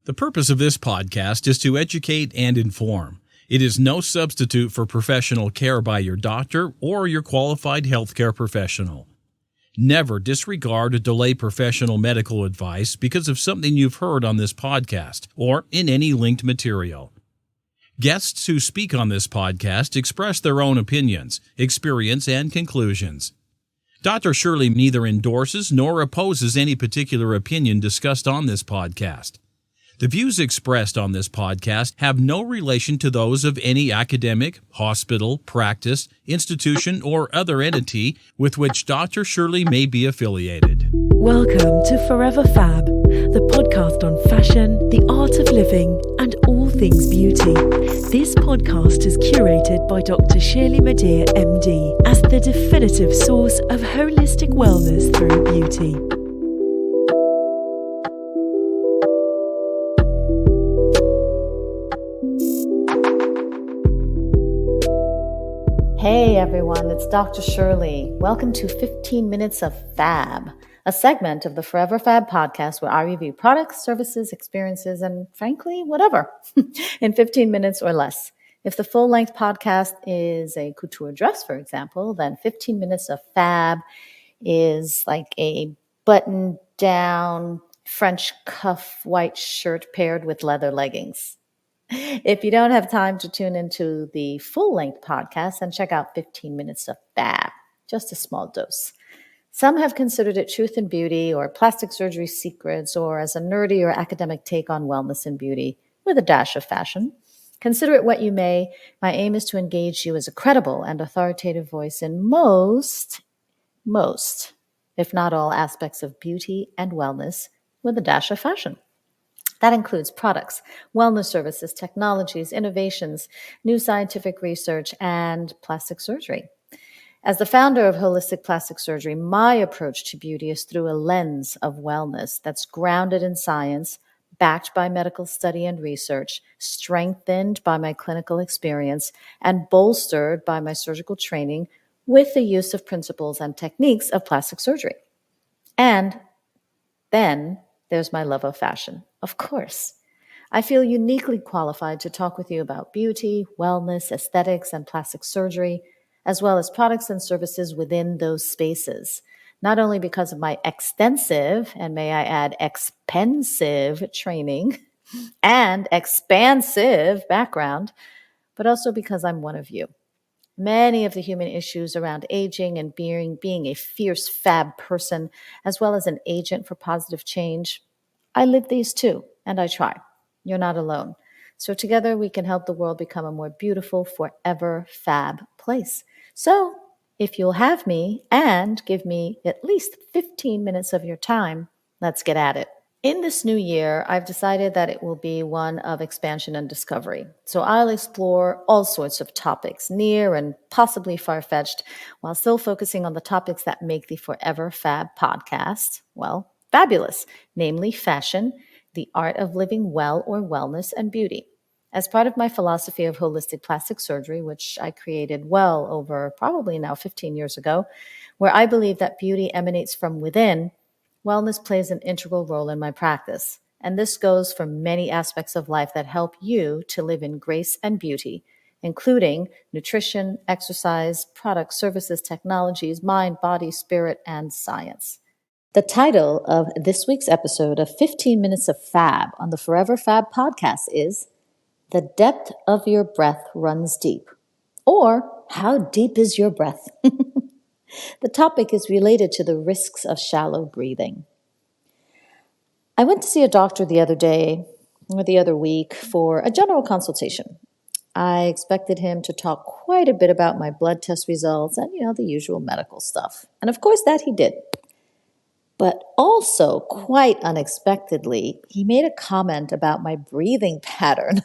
The purpose of this podcast is to educate and inform. It is no substitute for professional care by your doctor or your qualified healthcare professional. Never disregard or delay professional medical advice because of something you've heard on this podcast or in any linked material. Guests who speak on this podcast express their own opinions, experience, and conclusions. Dr. Shirley neither endorses nor opposes any particular opinion discussed on this podcast. The views expressed on this podcast have no relation to those of any academic, hospital, practice, institution, or other entity with which Dr. Shirley may be affiliated. Welcome to Forever Fab, the podcast on fashion, the art of living, and all things beauty. This podcast is curated by Dr. Shirley Madhere, MD, as the definitive source of holistic wellness through beauty. Hey everyone, it's Dr. Shirley. Welcome to 15 Minutes of Fab, a segment of the Forever Fab podcast where I review products, services, experiences, and frankly, whatever, in 15 minutes or less. If the full-length podcast is a couture dress, for example, then 15 Minutes of Fab is like a button-down French cuff white shirt paired with leather leggings. If you don't have time to tune into the full-length podcast, then check out 15 Minutes of Fab, just a small dose. Some have considered it truth and beauty or plastic surgery secrets or as a nerdy or academic take on wellness and beauty with a dash of fashion. Consider it what you may. My aim is to engage you as a credible and authoritative voice in most, if not all aspects of beauty and wellness with a dash of fashion. That includes products, wellness services, technologies, innovations, new scientific research, and plastic surgery. As the founder of Holistic Plastic Surgery, my approach to beauty is through a lens of wellness that's grounded in science, backed by medical study and research, strengthened by my clinical experience, and bolstered by my surgical training with the use of principles and techniques of plastic surgery. And then there's my love of fashion. Of course, I feel uniquely qualified to talk with you about beauty, wellness, aesthetics, and plastic surgery, as well as products and services within those spaces, not only because of my extensive, and may I add, expensive training and expansive background, but also because I'm one of you. Many of the human issues around aging and being a fierce fab person, as well as an agent for positive change, I live these too, and I try. You're not alone. So together we can help the world become a more beautiful, forever fab place. So if you'll have me and give me at least 15 minutes of your time, let's get at it. In this new year, I've decided that it will be one of expansion and discovery. So I'll explore all sorts of topics, near and possibly far-fetched, while still focusing on the topics that make the Forever Fab podcast, well, fabulous, namely fashion, the art of living well or wellness, and beauty. As part of my philosophy of holistic plastic surgery, which I created well over probably now 15 years ago, where I believe that beauty emanates from within, wellness plays an integral role in my practice. And this goes for many aspects of life that help you to live in grace and beauty, including nutrition, exercise, products, services, technologies, mind, body, spirit, and science. The title of this week's episode of 15 Minutes of Fab on the Forever Fab podcast is The Depth of Your Breath Runs Deep, or How Deep is Your Breath? The topic is related to the risks of shallow breathing. I went to see a doctor the other week for a general consultation. I expected him to talk quite a bit about my blood test results and, the usual medical stuff. And of course that he did. But also, quite unexpectedly, he made a comment about my breathing pattern.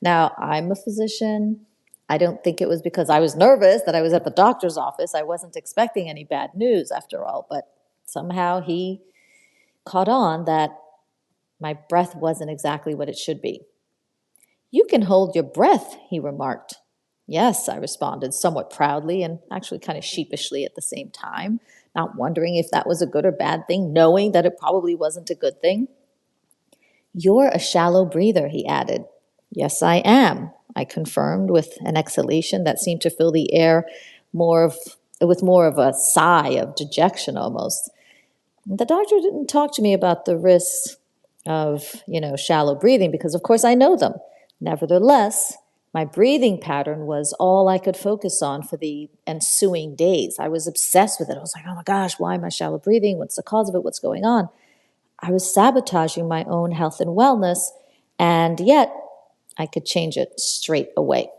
Now, I'm a physician. I don't think it was because I was nervous that I was at the doctor's office. I wasn't expecting any bad news after all, but somehow he caught on that my breath wasn't exactly what it should be. "You can hold your breath," he remarked. "Yes," I responded, somewhat proudly and actually kind of sheepishly at the same time, not wondering if that was a good or bad thing, knowing that it probably wasn't a good thing. "You're a shallow breather," he added. "Yes, I am," I confirmed with an exhalation that seemed to fill the air with more of a sigh of dejection almost. The doctor didn't talk to me about the risks of, shallow breathing because, of course, I know them. Nevertheless, my breathing pattern was all I could focus on for the ensuing days. I was obsessed with it. I was like, oh my gosh, why am I shallow breathing? What's the cause of it? What's going on? I was sabotaging my own health and wellness, and yet I could change it straight away.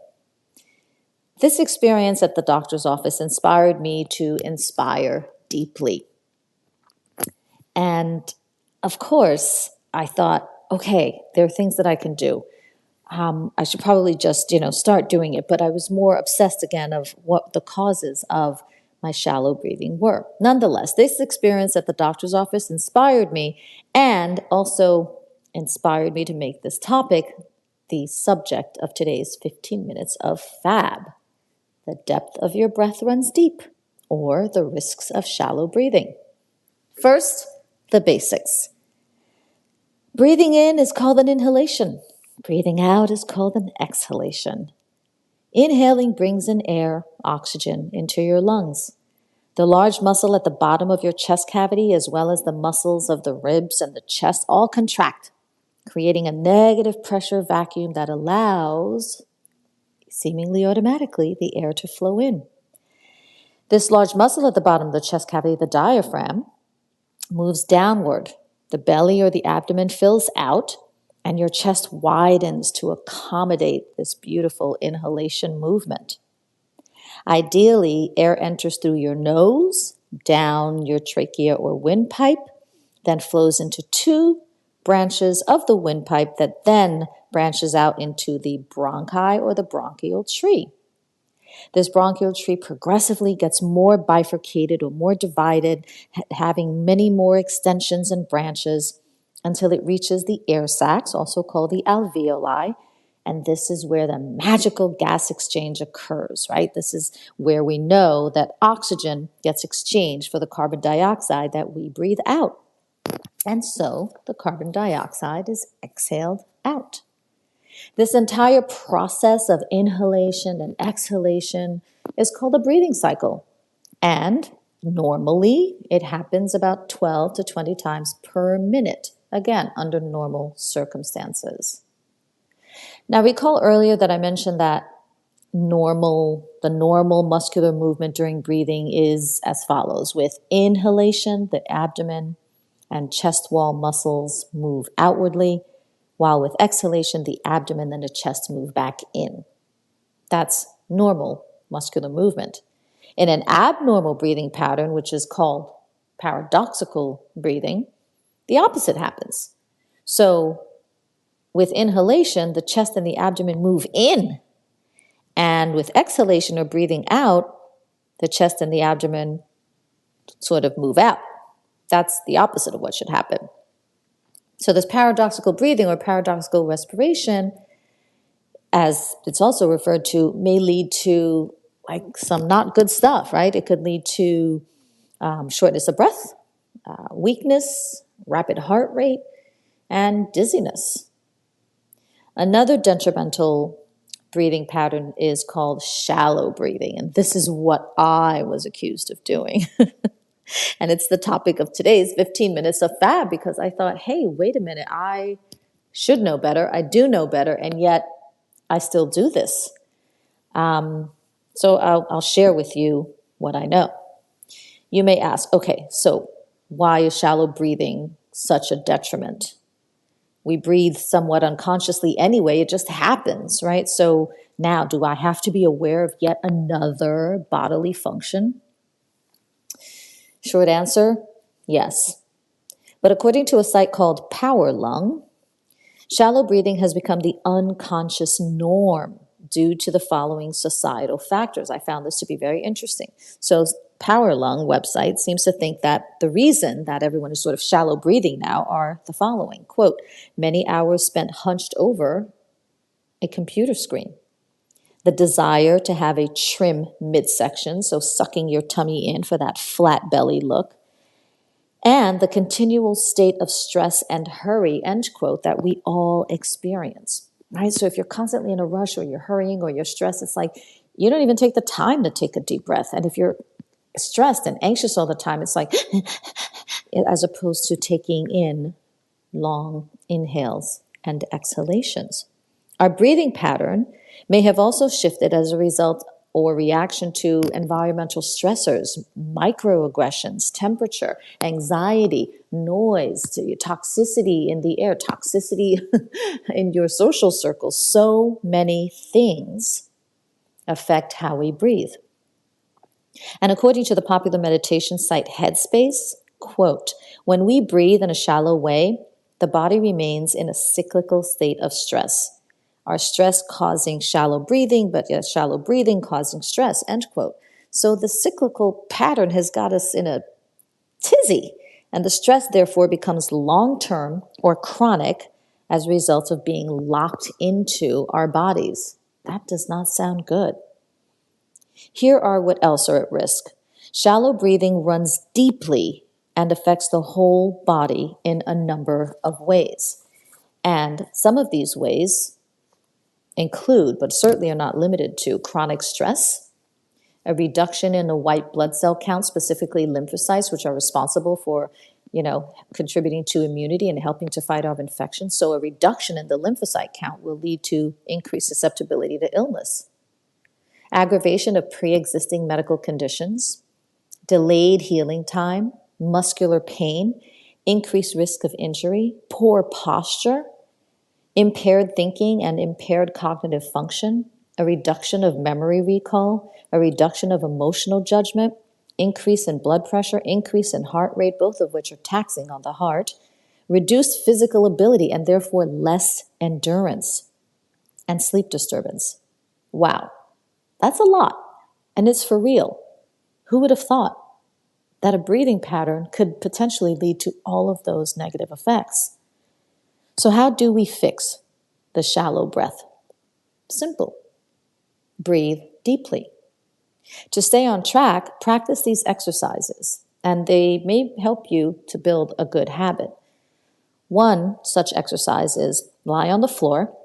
This experience at the doctor's office inspired me to inspire deeply. And of course, I thought, okay, there are things that I can do. I should probably just, start doing it. But I was more obsessed again of what the causes of my shallow breathing were. Nonetheless, this experience at the doctor's office inspired me and also inspired me to make this topic the subject of today's 15 minutes of FAB. The depth of your breath runs deep, or the risks of shallow breathing. First, the basics. Breathing in is called an inhalation. Breathing out is called an exhalation. Inhaling brings in air, oxygen, into your lungs. The large muscle at the bottom of your chest cavity, as well as the muscles of the ribs and the chest, all contract, creating a negative pressure vacuum that allows, seemingly automatically, the air to flow in. This large muscle at the bottom of the chest cavity, the diaphragm, moves downward. The belly or the abdomen fills out, and your chest widens to accommodate this beautiful inhalation movement. Ideally, air enters through your nose, down your trachea or windpipe, then flows into two branches of the windpipe that then branches out into the bronchi or the bronchial tree. This bronchial tree progressively gets more bifurcated or more divided, having many more extensions and branches until it reaches the air sacs, also called the alveoli. And this is where the magical gas exchange occurs, right? This is where we know that oxygen gets exchanged for the carbon dioxide that we breathe out. And so the carbon dioxide is exhaled out. This entire process of inhalation and exhalation is called a breathing cycle. And normally it happens about 12 to 20 times per minute, again, under normal circumstances. Now, recall earlier that I mentioned that the normal muscular movement during breathing is as follows. With inhalation, the abdomen and chest wall muscles move outwardly, while with exhalation, the abdomen and the chest move back in. That's normal muscular movement. In an abnormal breathing pattern, which is called paradoxical breathing, the opposite happens. So with inhalation, the chest and the abdomen move in. And with exhalation or breathing out, the chest and the abdomen sort of move out. That's the opposite of what should happen. So this paradoxical breathing or paradoxical respiration, as it's also referred to, may lead to like some not good stuff, right? It could lead to shortness of breath, weakness, rapid heart rate, and dizziness. Another detrimental breathing pattern is called shallow breathing, and this is what I was accused of doing. And it's the topic of today's 15 minutes of FAB because I thought, hey, wait a minute, I should know better. I do know better, and yet I still do this. So I'll share with you what I know. You may ask, okay, so why is shallow breathing such a detriment? We breathe somewhat unconsciously anyway. It just happens, right? So now, do I have to be aware of yet another bodily function? Short answer, yes. But according to a site called Power Lung, shallow breathing has become the unconscious norm due to the following societal factors. I found this to be very interesting. So Power Lung website seems to think that the reason that everyone is sort of shallow breathing now are the following. Quote, many hours spent hunched over a computer screen. The desire to have a trim midsection, so sucking your tummy in for that flat belly look. and the continual state of stress and hurry, end quote, that we all experience, right? So if you're constantly in a rush or you're hurrying or you're stressed, it's like you don't even take the time to take a deep breath. And if you're stressed and anxious all the time, it's like, as opposed to taking in long inhales and exhalations. Our breathing pattern may have also shifted as a result or reaction to environmental stressors, microaggressions, temperature, anxiety, noise, toxicity in the air, toxicity in your social circles. So many things affect how we breathe. And according to the popular meditation site Headspace, quote, when we breathe in a shallow way, the body remains in a cyclical state of stress. Our stress causing shallow breathing, but yet shallow breathing causing stress, end quote. So the cyclical pattern has got us in a tizzy, and the stress therefore becomes long-term or chronic as a result of being locked into our bodies. That does not sound good. Here are what else are at risk. Shallow breathing runs deeply and affects the whole body in a number of ways. And some of these ways include, but certainly are not limited to, chronic stress, a reduction in the white blood cell count, specifically lymphocytes, which are responsible for, contributing to immunity and helping to fight off infections. So a reduction in the lymphocyte count will lead to increased susceptibility to illness. Aggravation of pre-existing medical conditions, delayed healing time, muscular pain, increased risk of injury, poor posture, impaired thinking and impaired cognitive function, a reduction of memory recall, a reduction of emotional judgment, increase in blood pressure, increase in heart rate, both of which are taxing on the heart, reduced physical ability and therefore less endurance, and sleep disturbance. Wow, that's a lot, and it's for real. Who would have thought that a breathing pattern could potentially lead to all of those negative effects? So how do we fix the shallow breath? Simple. Breathe deeply. To stay on track, practice these exercises, and they may help you to build a good habit. One such exercise is lie on the floor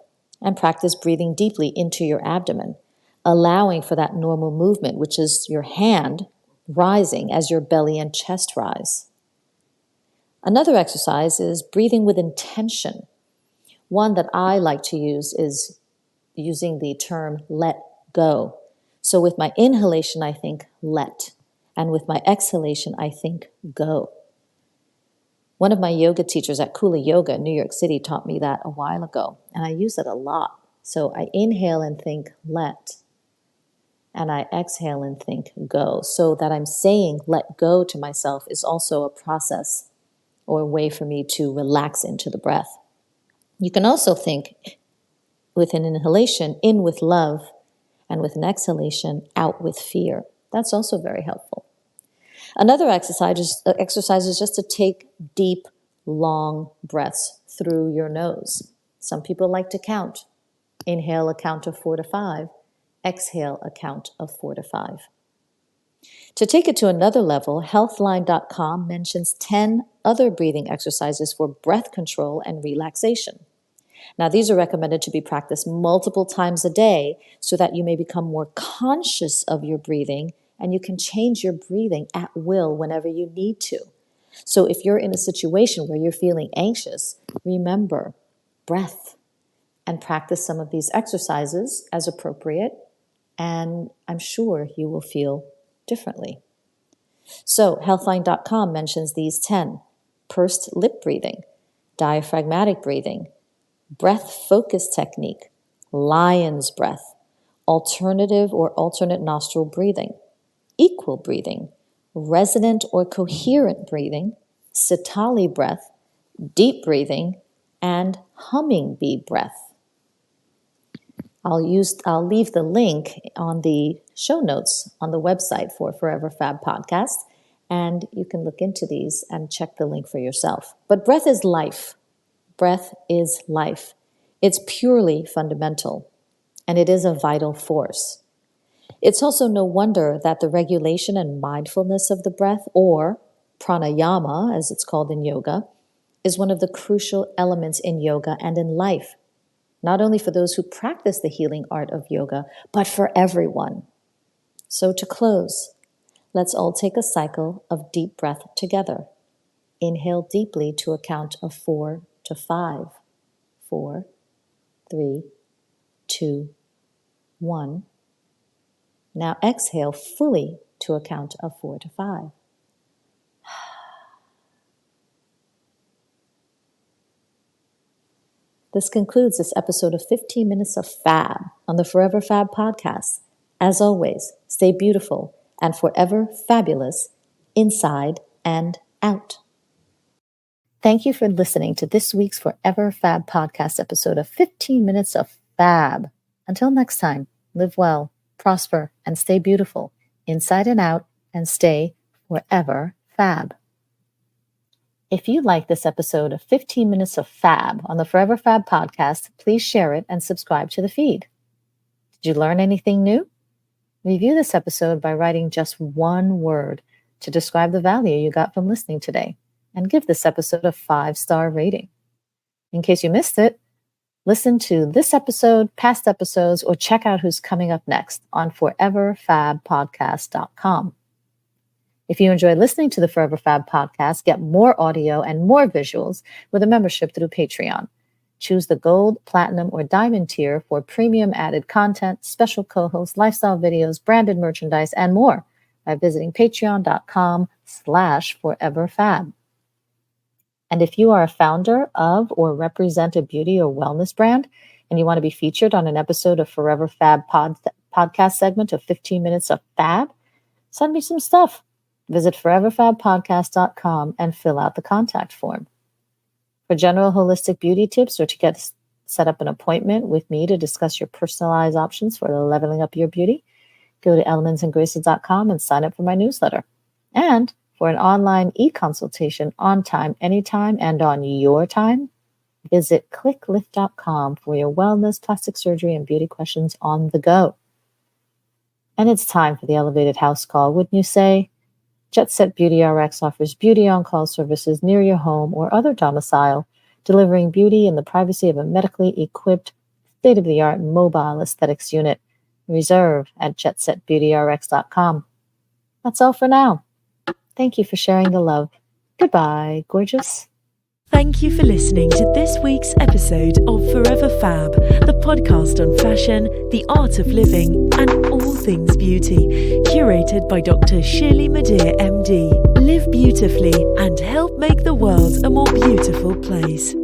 and practice breathing deeply into your abdomen, allowing for that normal movement, which is your hand rising as your belly and chest rise. Another exercise is breathing with intention. One that I like to use is using the term let go. So with my inhalation, I think let, and with my exhalation, I think go. One of my yoga teachers at Kula Yoga in New York City taught me that a while ago, and I use it a lot. So I inhale and think let, and I exhale and think go. So that I'm saying let go to myself is also a process or a way for me to relax into the breath. You can also think with an inhalation, in with love, and with an exhalation, out with fear. That's also very helpful. Another exercise is just to take deep, long breaths through your nose. Some people like to count. Inhale a count of 4 to 5. Exhale a count of 4 to 5. To take it to another level, healthline.com mentions 10 other breathing exercises for breath control and relaxation. Now, these are recommended to be practiced multiple times a day so that you may become more conscious of your breathing and you can change your breathing at will whenever you need to. So if you're in a situation where you're feeling anxious, remember breath and practice some of these exercises as appropriate, and I'm sure you will feel differently. So healthline.com mentions these 10: pursed lip breathing, diaphragmatic breathing, breath focus technique, lion's breath, alternative or alternate nostril breathing, equal breathing, resonant or coherent breathing, sitali breath, deep breathing, and humming bee breath. I'll leave the link on the show notes on the website for Forever Fab Podcast, and you can look into these and check the link for yourself. But breath is life. Breath is life. It's purely fundamental, and it is a vital force. It's also no wonder that the regulation and mindfulness of the breath, or Pranayama, as it's called in yoga, is one of the crucial elements in yoga and in life, not only for those who practice the healing art of yoga, but for everyone. So to close, let's all take a cycle of deep breath together. Inhale deeply to a count of 4 to 5. 4, 3, 2, 1. Now exhale fully to a count of 4 to 5. This concludes this episode of 15 Minutes of Fab on the Forever Fab podcast. As always, stay beautiful and forever fabulous inside and out. Thank you for listening to this week's Forever Fab podcast episode of 15 Minutes of Fab. Until next time, live well, prosper, and stay beautiful inside and out, and stay forever fab. If you like this episode of 15 Minutes of Fab on the Forever Fab podcast, please share it and subscribe to the feed. Did you learn anything new? Review this episode by writing just one word to describe the value you got from listening today, and give this episode a 5-star rating. In case you missed it, listen to this episode, past episodes, or check out who's coming up next on foreverfabpodcast.com. If you enjoy listening to the Forever Fab podcast, get more audio and more visuals with a membership through Patreon. Choose the gold, platinum, or diamond tier for premium added content, special co-hosts, lifestyle videos, branded merchandise, and more by visiting patreon.com/foreverfab. And if you are a founder of or represent a beauty or wellness brand and you want to be featured on an episode of Forever Fab podcast segment of 15 Minutes of Fab, send me some stuff. Visit foreverfabpodcast.com and fill out the contact form. For general holistic beauty tips or to get set up an appointment with me to discuss your personalized options for leveling up your beauty, go to elementsandgraces.com and sign up for my newsletter. And for an online e-consultation on time, anytime, and on your time, visit clicklift.com for your wellness, plastic surgery, and beauty questions on the go. And it's time for the elevated house call, wouldn't you say? Jet Set Beauty RX offers beauty on-call services near your home or other domicile, delivering beauty in the privacy of a medically equipped, state-of-the-art mobile aesthetics unit. Reserve at jetsetbeautyrx.com. That's all for now. Thank you for sharing the love. Goodbye, gorgeous. Thank you for listening to this week's episode of Forever Fab, the podcast on fashion, the art of living, and all things beauty, curated by Dr. Shirley Madhere, MD. Live beautifully and help make the world a more beautiful place.